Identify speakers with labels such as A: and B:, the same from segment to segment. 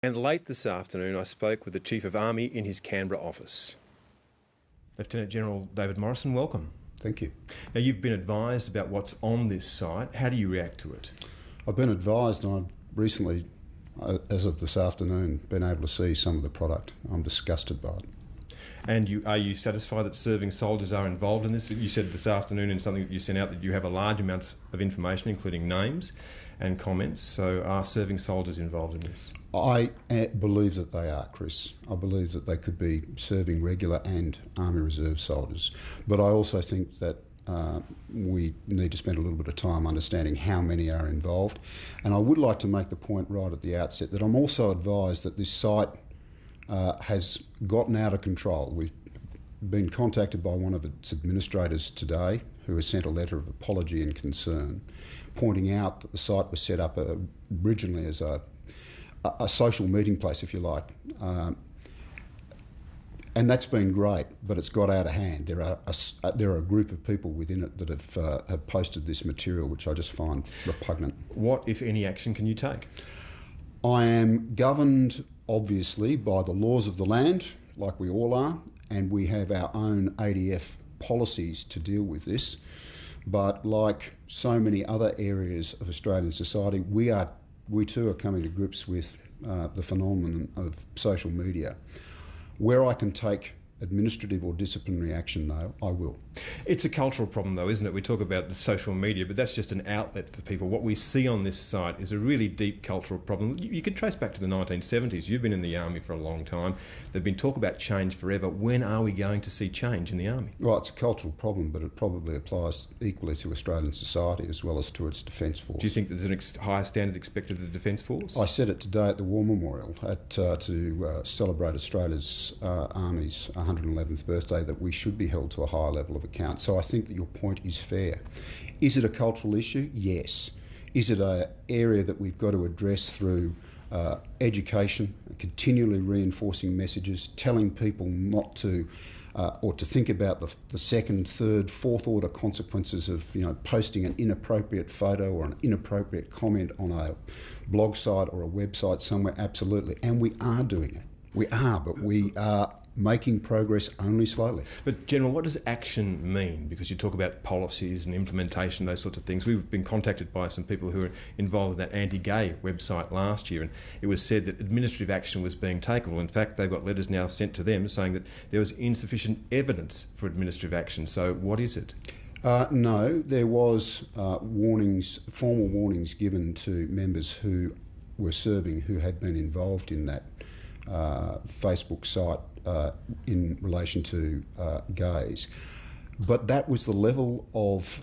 A: And late this afternoon, I spoke with the Chief of Army in his Canberra office. Lieutenant General David Morrison, welcome.
B: Thank you.
A: Now, you've been advised about what's on this site. How do you react to it?
B: I've been advised, and I've recently, as of this afternoon, been able to see some of the product. I'm disgusted by it.
A: And are you satisfied that serving soldiers are involved in this? You said this afternoon in something that you sent out that you have a large amount of information, including names and comments. So are serving soldiers involved in this?
B: I believe that they are, Chris. I believe that they could be serving regular and Army Reserve soldiers. But I also think that we need to spend a little bit of time understanding how many are involved. And I would like to make the point right at the outset that I'm also advised that this site has gotten out of control. We've been contacted by one of its administrators today who has sent a letter of apology and concern, pointing out that the site was set up originally as a social meeting place, if you like. And that's been great, but it's got out of hand. There are a group of people within it that have posted this material, which I just find repugnant.
A: What, if any, action can you take?
B: I am governed, obviously, by the laws of the land, like we all are, and we have our own ADF policies to deal with this. But like so many other areas of Australian society, we too are coming to grips with the phenomenon of social media. Where I can take administrative or disciplinary action, though, I will.
A: It's a cultural problem, though, isn't it? We talk about the social media, but that's just an outlet for people. What we see on this site is a really deep cultural problem. You can trace back to the 1970s. You've been in the Army for a long time. There's been talk about change forever. When are we going to see change in the Army?
B: Well, it's a cultural problem, but it probably applies equally to Australian society as well as to its Defence Force.
A: Do you think there's a higher standard expected of the Defence Force?
B: I said it today at the War Memorial to celebrate Australia's Army's 111th birthday, that we should be held to a higher level of account. So I think that your point is fair. Is it a cultural issue? Yes. Is it an area that we've got to address through education, continually reinforcing messages, telling people not to or to think about the second, third, fourth order consequences of posting an inappropriate photo or an inappropriate comment on a blog site or a website somewhere? Absolutely. And we are doing it. We are, but we are making progress only slowly.
A: But, General, what does action mean? Because you talk about policies and implementation, those sorts of things. We've been contacted by some people who are involved in that anti-gay website last year, and it was said that administrative action was being taken. Well, in fact, they've got letters now sent to them saying that there was insufficient evidence for administrative action. So what is it?
B: No, there was formal warnings given to members who were serving who had been involved in that Facebook site in relation to gays. But that was the level of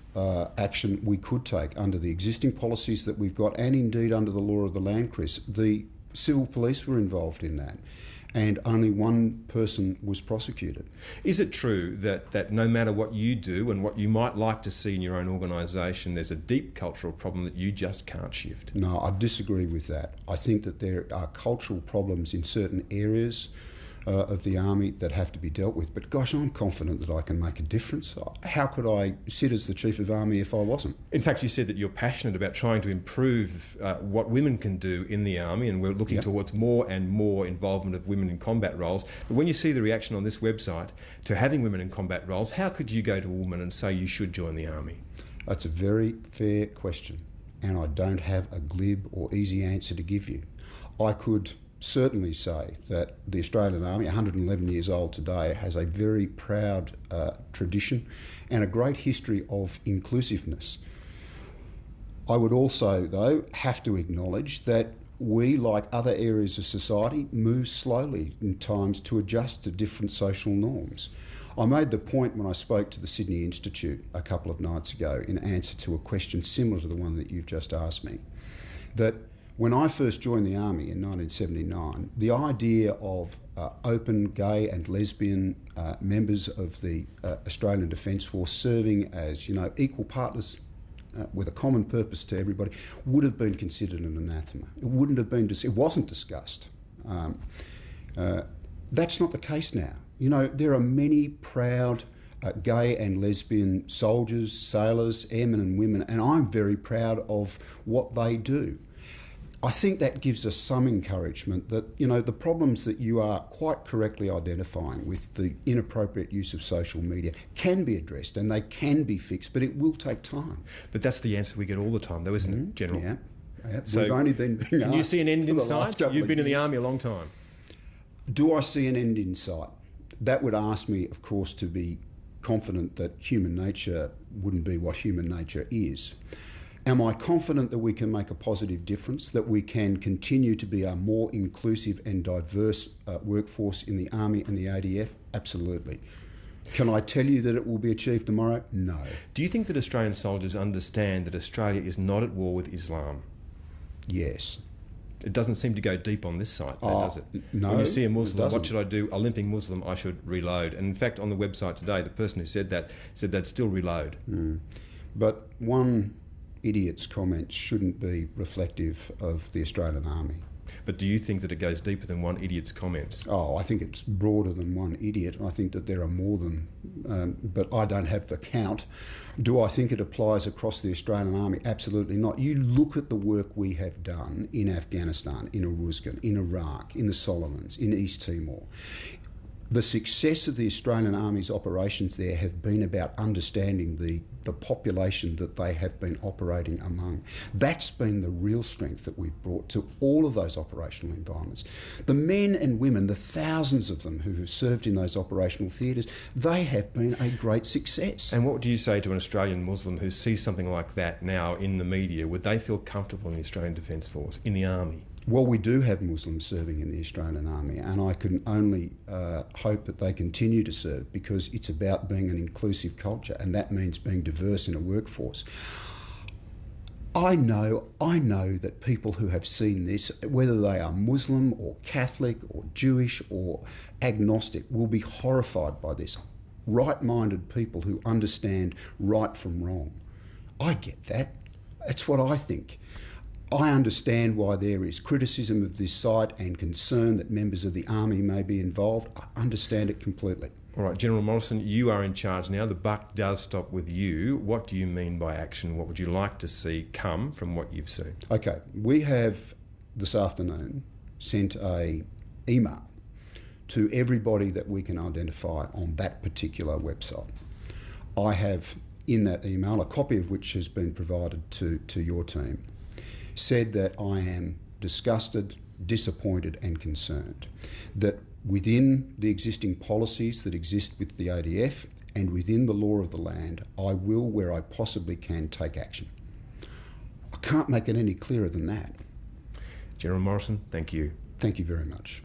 B: action we could take under the existing policies that we've got, and indeed under the law of the land, Chris. The civil police were involved in that, and only one person was prosecuted.
A: Is it true that no matter what you do and what you might like to see in your own organisation, there's a deep cultural problem that you just can't shift?
B: No, I disagree with that. I think that there are cultural problems in certain areas of the Army that have to be dealt with. But gosh, I'm confident that I can make a difference. How could I sit as the Chief of Army if I wasn't?
A: In fact, you said that you're passionate about trying to improve what women can do in the Army, and we're looking towards more and more involvement of women in combat roles. But when you see the reaction on this website to having women in combat roles, how could you go to a woman and say you should join the Army?
B: That's a very fair question, and I don't have a glib or easy answer to give you. I could certainly say that the Australian Army, 111 years old today, has a very proud tradition and a great history of inclusiveness. I would also, though, have to acknowledge that we, like other areas of society, move slowly in times to adjust to different social norms. I made the point when I spoke to the Sydney Institute a couple of nights ago in answer to a question similar to the one that you've just asked me, that when I first joined the Army in 1979, the idea of open gay and lesbian members of the Australian Defence Force serving as equal partners with a common purpose to everybody would have been considered an anathema. It wouldn't have been. It wasn't discussed. That's not the case now. There are many proud gay and lesbian soldiers, sailors, airmen and women, and I'm very proud of what they do. I think that gives us some encouragement that, you know, the problems that you are quite correctly identifying with the inappropriate use of social media can be addressed and they can be fixed, but it will take time.
A: But that's the answer we get all the time, though, isn't it, General?
B: Yeah.
A: So
B: we've only been being
A: can you see an end in sight? You've been in the
B: years.
A: army a long time.
B: Do I see an end in sight? That would ask me, of course, to be confident that human nature wouldn't be what human nature is. Am I confident that we can make a positive difference, that we can continue to be a more inclusive and diverse workforce in the Army and the ADF? Absolutely. Can I tell you that it will be achieved tomorrow? No.
A: Do you think that Australian soldiers understand that Australia is not at war with Islam?
B: Yes.
A: It doesn't seem to go deep on this site, though, does it?
B: No.
A: When you see a Muslim, what should I do? A limping Muslim, I should reload. And in fact, on the website today, the person who said that said they'd still reload.
B: But one idiot's comments shouldn't be reflective of the Australian Army.
A: But do you think that it goes deeper than one idiot's comments?
B: Oh, I think it's broader than one idiot. I think that there are more than, but I don't have the count. Do I think it applies across the Australian Army? Absolutely not. You look at the work we have done in Afghanistan, in Uruzgan, in Iraq, in the Solomons, in East Timor. The success of the Australian Army's operations there have been about understanding the population that they have been operating among. That's been the real strength that we've brought to all of those operational environments. The men and women, the thousands of them who have served in those operational theatres, they have been a great success.
A: And what do you say to an Australian Muslim who sees something like that now in the media? Would they feel comfortable in the Australian Defence Force, in the Army?
B: Well, we do have Muslims serving in the Australian Army, and I can only hope that they continue to serve, because it's about being an inclusive culture, and that means being diverse in a workforce. I know that people who have seen this, whether they are Muslim or Catholic or Jewish or agnostic, will be horrified by this. Right-minded people who understand right from wrong. I get that. That's what I think. I understand why there is criticism of this site and concern that members of the Army may be involved. I understand it completely.
A: All right, General Morrison, you are in charge now. The buck does stop with you. What do you mean by action? What would you like to see come from what you've seen?
B: Okay, we have this afternoon sent an email to everybody that we can identify on that particular website. I have in that email, a copy of which has been provided to your team, said that I am disgusted, disappointed and concerned that within the existing policies that exist with the ADF and within the law of the land, I will, where I possibly can, take action. I can't make it any clearer than that.
A: General Morrison, thank you.
B: Thank you very much.